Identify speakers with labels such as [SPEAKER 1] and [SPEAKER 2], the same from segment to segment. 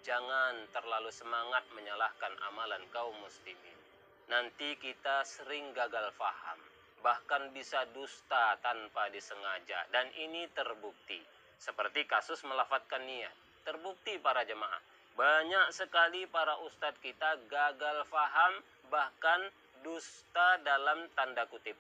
[SPEAKER 1] jangan terlalu semangat menyalahkan amalan kaum muslimin. Nanti kita sering gagal faham, bahkan bisa dusta tanpa disengaja, dan ini terbukti. Seperti kasus melafatkan niat, terbukti para jemaah. Banyak sekali para ustadz kita gagal faham, bahkan dusta dalam tanda kutip.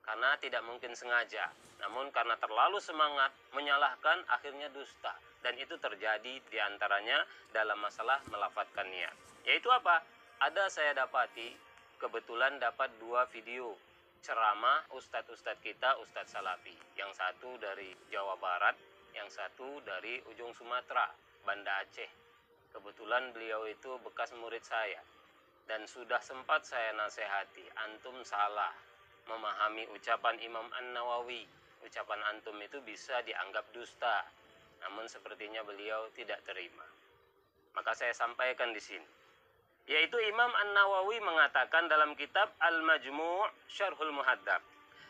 [SPEAKER 1] Karena tidak mungkin sengaja, namun karena terlalu semangat menyalahkan, akhirnya dusta. Dan itu terjadi diantaranya dalam masalah melafatkan niat. Yaitu apa? Ada saya dapati, kebetulan dapat 2 video ceramah ustadz-ustadz kita, ustadz salafi. Yang satu dari Jawa Barat, yang satu dari ujung Sumatera, Banda Aceh. Kebetulan beliau itu bekas murid saya. Dan sudah sempat saya nasihati, antum salah memahami ucapan Imam An-Nawawi. Ucapan antum itu bisa dianggap dusta. Namun sepertinya beliau tidak terima. Maka saya sampaikan di sini. Yaitu Imam An-Nawawi mengatakan dalam kitab Al-Majmu' Syarhul Muhadzab.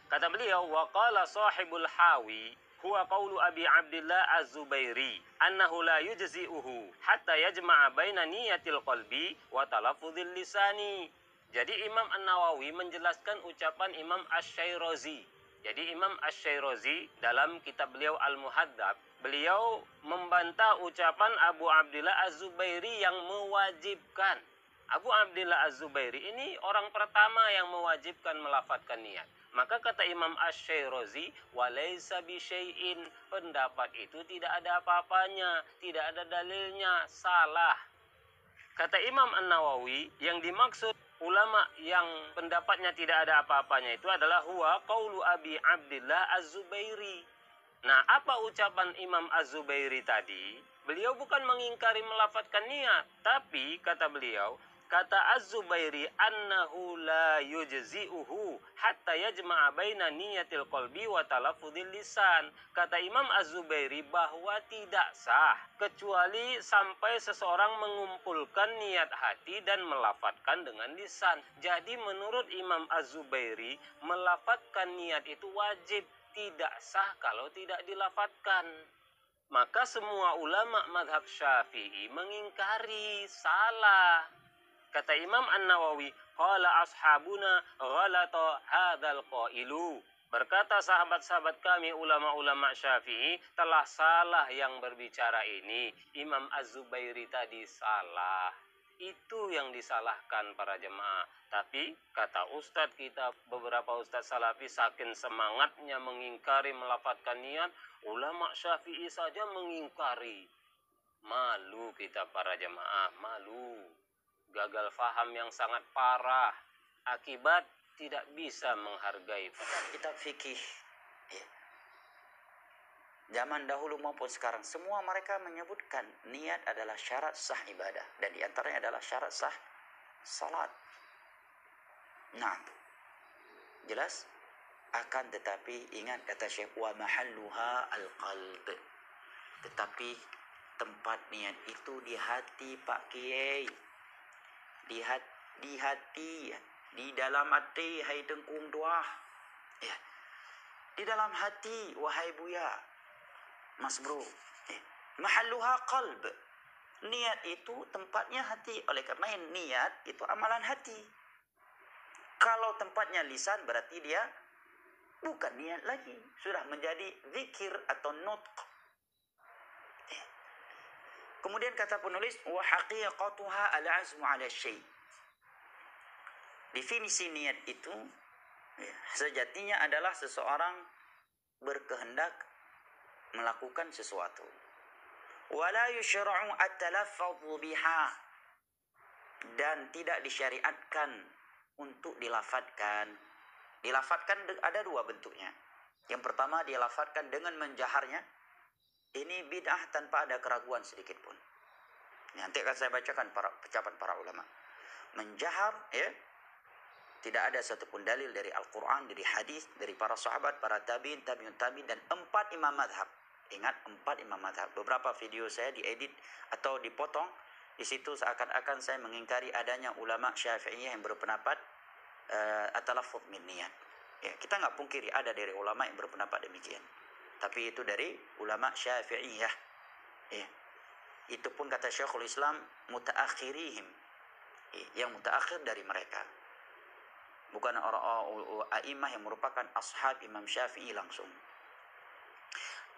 [SPEAKER 1] Kata beliau, wa qala sahibul hawi huwa qawlu Abi Abdillah Az-Zubairi annahu la yujzi'uhu hatta yajma'a baina niyatil qalbi wa talaffuzil lisani. Jadi Imam An-Nawawi menjelaskan ucapan Imam Asy-Syairazi. Jadi Imam Asy-Syairazi dalam kitab beliau Al-Muhadzab, beliau membantah ucapan Abu Abdillah Az-Zubairi yang mewajibkan. Abu Abdillah Az-Zubairi ini orang pertama yang mewajibkan melafatkan niat. Maka kata Imam Asy-Syairazi, walaysa bisyai'in, pendapat itu tidak ada apa-apanya, tidak ada dalilnya, salah. Kata Imam An-Nawawi, yang dimaksud ulama yang pendapatnya tidak ada apa-apanya itu adalah huwa qaulu Abi Abdillah Az-Zubairi. Nah, apa ucapan Imam Az-Zubairi tadi? Beliau bukan mengingkari melafatkan niat, tapi kata beliau, kata Az-Zubairi annahu la yujzi'uhu hatta yajma'a baina niyatil qalbi wa talaffuzil lisan. Kata Imam Az-Zubairi bahwa tidak sah kecuali sampai seseorang mengumpulkan niat hati dan melafatkan dengan lisan. Jadi menurut Imam Az-Zubairi, melafatkan niat itu wajib, tidak sah kalau tidak dilafatkan. Maka semua ulama mazhab Syafi'i mengingkari, salah. Kata Imam An-Nawawi, qala ashabuna ghalata hadzal qailu. Berkata sahabat-sahabat kami ulama-ulama Syafi'i, telah salah yang berbicara ini. Imam Az-Zubairi tadi salah. Itu yang disalahkan para jemaah. Tapi kata ustadz kita, beberapa ustadz salafi saking semangatnya mengingkari melafatkan niat, ulama Syafi'i saja mengingkari. Malu kita para jemaah, malu. Gagal faham yang sangat parah, akibat tidak bisa menghargai
[SPEAKER 2] kitab fikih zaman dahulu maupun sekarang, semua mereka menyebutkan niat adalah syarat sah ibadah, dan diantaranya adalah syarat sah salat. Nah, jelas. Akan tetapi ingat kata Syekh, wa mahalluha al-qalb, tetapi tempat niat itu di hati Pak Kiai, di hati, di dalam hati, hai Tengkung Duah, ya, di dalam hati wahai Buya, Mas Bro, mahalluha qalb, niat itu tempatnya hati. Oleh karena niat itu amalan hati. Kalau tempatnya lisan berarti dia bukan niat lagi, sudah menjadi zikir atau nutq. Kemudian kata penulis, wa haqiqatuha al-azmu 'ala syai'. Definisi niat itu sejatinya adalah seseorang berkehendak melakukan sesuatu. Wa la yushra'u at-talaffuz biha, dan tidak disyariatkan untuk dilafatkan. Dilafatkan ada 2 bentuknya. Yang pertama, dilafatkan dengan menjaharnya. Ini bid'ah tanpa ada keraguan sedikit pun. Nanti akan saya bacakan ucapan para ulama. Menjahar, ya, tidak ada satupun dalil dari Al-Quran, dari hadis, dari para sahabat, para tabi'in, tabi'un tabi'in, dan 4 imam madhab. Ingat, 4 imam madhab. Beberapa video saya diedit atau dipotong. Di situ seakan-akan saya mengingkari adanya ulama Syafi'iyah yang berpendapat at-talaffuz min niyat. Ya, kita nggak pungkiri ada dari ulama yang berpendapat demikian. Tapi itu dari ulama Syafi'iyah. Ya. Itu pun kata Syekhul Islam mutaakhirihim, yang mutaakhir dari mereka. Bukan orang a'imah yang merupakan ashab Imam Syafi'i langsung.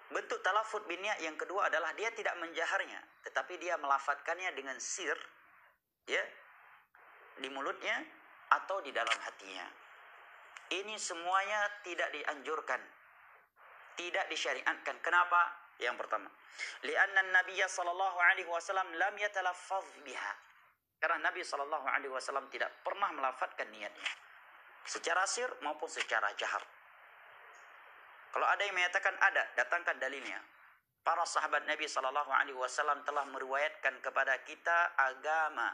[SPEAKER 2] Bentuk talafut binniat yang kedua adalah dia tidak menjaharnya, tetapi dia melafatkannya dengan sir, ya, di mulutnya atau di dalam hatinya. Ini semuanya tidak dianjurkan, tidak disyariatkan. Kenapa? Yang pertama, li'anna an-nabiyya sallallahu alaihi wasallam lam yatalaffaz biha. Karena Nabi sallallahu alaihi wasallam tidak pernah melafatkan niatnya secara sir maupun secara jahar. Kalau ada yang menyatakan ada, datangkan dalilnya. Para sahabat Nabi sallallahu alaihi wasallam telah meriwayatkan kepada kita agama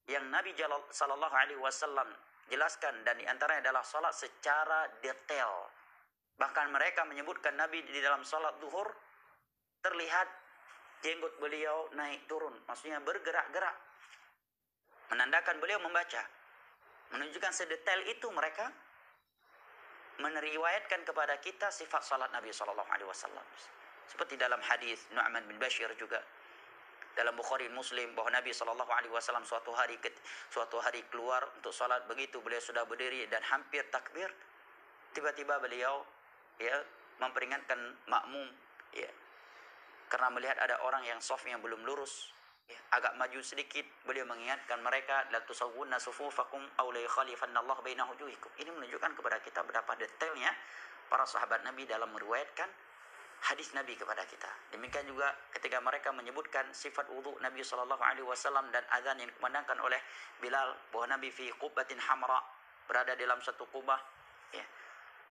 [SPEAKER 2] yang Nabi sallallahu alaihi wasallam jelaskan, dan di antaranya adalah salat secara detail. Bahkan mereka menyebutkan Nabi di dalam salat zuhur terlihat jenggot beliau naik turun, maksudnya bergerak-gerak, menandakan beliau membaca. Menunjukkan sedetail itu mereka meriwayatkan kepada kita sifat salat Nabi sallallahu alaihi wasallam. Seperti dalam hadis Nu'man bin Bashir juga dalam Bukhari Muslim, bahwa Nabi sallallahu alaihi wasallam suatu hari keluar untuk salat, begitu beliau sudah berdiri dan hampir takbir, tiba-tiba beliau memperingatkan makmum, karena melihat ada orang yang safnya belum lurus, agak maju sedikit, beliau mengingatkan mereka, la tusawwunna sufufakum aw la yukhalifanna Allah baina wujuhikum. Ini menunjukkan kepada kita betapa detailnya para sahabat Nabi dalam meriwayatkan hadis Nabi kepada kita. Demikian juga ketika mereka menyebutkan sifat wudu Nabi sallallahu alaihi wasallam dan azan yang dikumandangkan oleh Bilal, bahwa Nabi fi qubbatin hamra, berada dalam satu kubah,